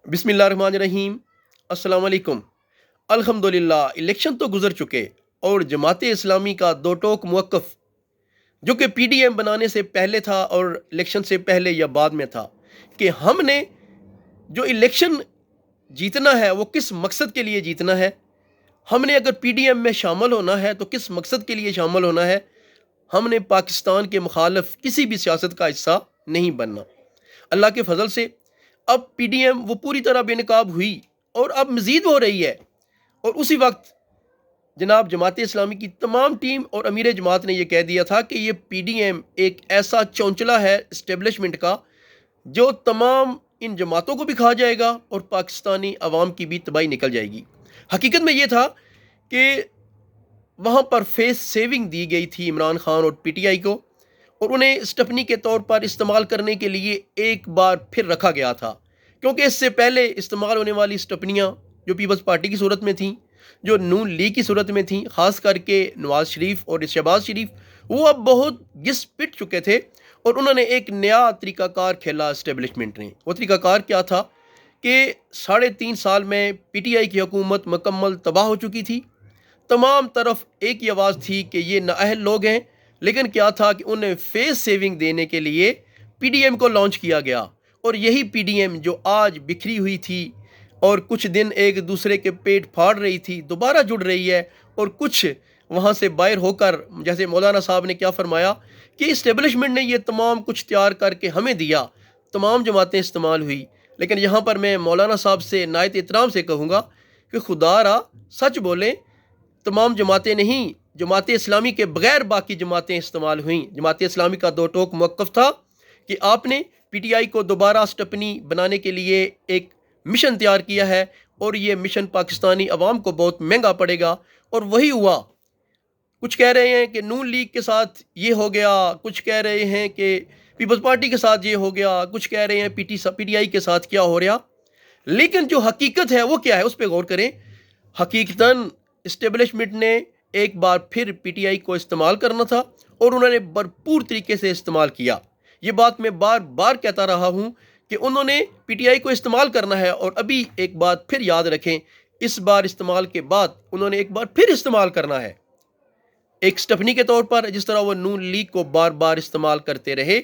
بسم اللہ الرحمن الرحیم۔ السلام علیکم۔ الحمدللہ الیکشن تو گزر چکے اور جماعت اسلامی کا دو ٹوک موقف جو کہ پی ڈی ایم بنانے سے پہلے تھا اور الیکشن سے پہلے یا بعد میں تھا کہ ہم نے جو الیکشن جیتنا ہے وہ کس مقصد کے لیے جیتنا ہے، ہم نے اگر پی ڈی ایم میں شامل ہونا ہے تو کس مقصد کے لیے شامل ہونا ہے، ہم نے پاکستان کے مخالف کسی بھی سیاست کا حصہ نہیں بننا۔ اللہ کے فضل سے اب پی ڈی ایم وہ پوری طرح بے نقاب ہوئی اور اب مزید ہو رہی ہے، اور اسی وقت جناب جماعت اسلامی کی تمام ٹیم اور امیر جماعت نے یہ کہہ دیا تھا کہ یہ پی ڈی ایم ایک ایسا چونچلا ہے اسٹیبلشمنٹ کا جو تمام ان جماعتوں کو بھی کھا جائے گا اور پاکستانی عوام کی بھی تباہی نکل جائے گی۔ حقیقت میں یہ تھا کہ وہاں پر فیس سیونگ دی گئی تھی عمران خان اور پی ٹی آئی کو، اور انہیں اسٹپنی کے طور پر استعمال کرنے کے لیے ایک بار پھر رکھا گیا تھا، کیونکہ اس سے پہلے استعمال ہونے والی اسٹپنیاں جو پیپلز پارٹی کی صورت میں تھیں، جو نون لیگ کی صورت میں تھیں، خاص کر کے نواز شریف اور شہباز شریف، وہ اب بہت گھس پٹ چکے تھے اور انہوں نے ایک نیا طریقہ کار کھیلا اسٹیبلشمنٹ نے۔ وہ طریقہ کار کیا تھا کہ 3.5 سال میں پی ٹی آئی کی حکومت مکمل تباہ ہو چکی تھی، تمام طرف ایک ہی آواز تھی کہ یہ نااہل لوگ ہیں، لیکن کیا تھا کہ انہیں فیس سیونگ دینے کے لیے پی ڈی ایم کو لانچ کیا گیا، اور یہی پی ڈی ایم جو آج بکھری ہوئی تھی اور کچھ دن ایک دوسرے کے پیٹ پھاڑ رہی تھی دوبارہ جڑ رہی ہے، اور کچھ وہاں سے باہر ہو کر جیسے مولانا صاحب نے کیا فرمایا کہ اسٹیبلشمنٹ نے یہ تمام کچھ تیار کر کے ہمیں دیا، تمام جماعتیں استعمال ہوئی۔ لیکن یہاں پر میں مولانا صاحب سے نہایت احترام سے کہوں گا کہ خدا را سچ بولیں، تمام جماعتیں نہیں، جماعت اسلامی کے بغیر باقی جماعتیں استعمال ہوئیں۔ جماعت اسلامی کا دو ٹوک موقف تھا کہ آپ نے پی ٹی آئی کو دوبارہ اسٹپنی بنانے کے لیے ایک مشن تیار کیا ہے، اور یہ مشن پاکستانی عوام کو بہت مہنگا پڑے گا، اور وہی ہوا۔ کچھ کہہ رہے ہیں کہ نون لیگ کے ساتھ یہ ہو گیا، کچھ کہہ رہے ہیں کہ پیپلز پارٹی کے ساتھ یہ ہو گیا، کچھ کہہ رہے ہیں پی ٹی آئی کے ساتھ کیا ہو رہا، لیکن جو حقیقت ہے وہ کیا ہے اس پہ غور کریں۔ حقیقتاً اسٹیبلشمنٹ نے ایک بار پھر پی ٹی آئی کو استعمال کرنا تھا، اور انہوں نے بھرپور طریقے سے استعمال کیا۔ یہ بات میں بار بار کہتا رہا ہوں کہ انہوں نے پی ٹی آئی کو استعمال کرنا ہے، اور ابھی ایک بات پھر یاد رکھیں، اس بار استعمال کے بعد انہوں نے ایک بار پھر استعمال کرنا ہے ایک اسٹپنی کے طور پر، جس طرح وہ نون لیگ کو بار بار استعمال کرتے رہے۔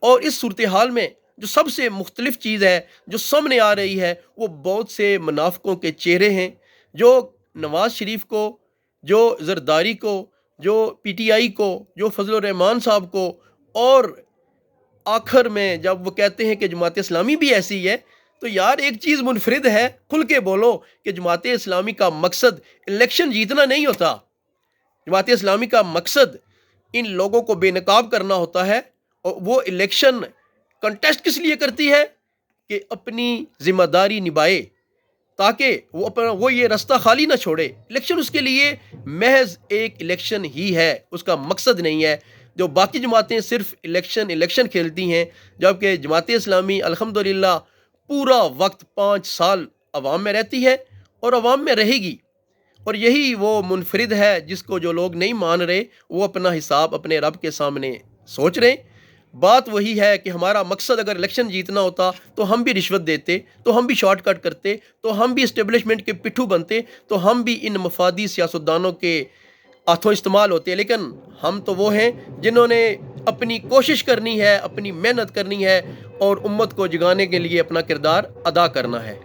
اور اس صورتحال میں جو سب سے مختلف چیز ہے جو سامنے آ رہی ہے، وہ بہت سے منافقوں کے چہرے ہیں، جو نواز شریف کو، جو زرداری کو، جو پی ٹی آئی کو، جو فضل الرحمان صاحب کو، اور آخر میں جب وہ کہتے ہیں کہ جماعت اسلامی بھی ایسی ہے، تو یار ایک چیز منفرد ہے، کھل کے بولو کہ جماعت اسلامی کا مقصد الیکشن جیتنا نہیں ہوتا۔ جماعت اسلامی کا مقصد ان لوگوں کو بے نقاب کرنا ہوتا ہے، اور وہ الیکشن کنٹیسٹ کس لیے کرتی ہے کہ اپنی ذمہ داری نبھائے، تاکہ وہ یہ رستہ خالی نہ چھوڑے۔ الیکشن اس کے لیے محض ایک الیکشن ہی ہے، اس کا مقصد نہیں ہے۔ جو باقی جماعتیں صرف الیکشن کھیلتی ہیں، جبکہ جماعت اسلامی الحمدللہ پورا وقت 5 سال عوام میں رہتی ہے اور عوام میں رہے گی، اور یہی وہ منفرد ہے جس کو جو لوگ نہیں مان رہے وہ اپنا حساب اپنے رب کے سامنے سوچ رہے ہیں۔ بات وہی ہے کہ ہمارا مقصد اگر الیکشن جیتنا ہوتا تو ہم بھی رشوت دیتے، تو ہم بھی شارٹ کٹ کرتے، تو ہم بھی اسٹیبلشمنٹ کے پٹھو بنتے، تو ہم بھی ان مفادی سیاستدانوں کے ہاتھوں استعمال ہوتے۔ لیکن ہم تو وہ ہیں جنہوں نے اپنی کوشش کرنی ہے، اپنی محنت کرنی ہے، اور امت کو جگانے کے لیے اپنا کردار ادا کرنا ہے۔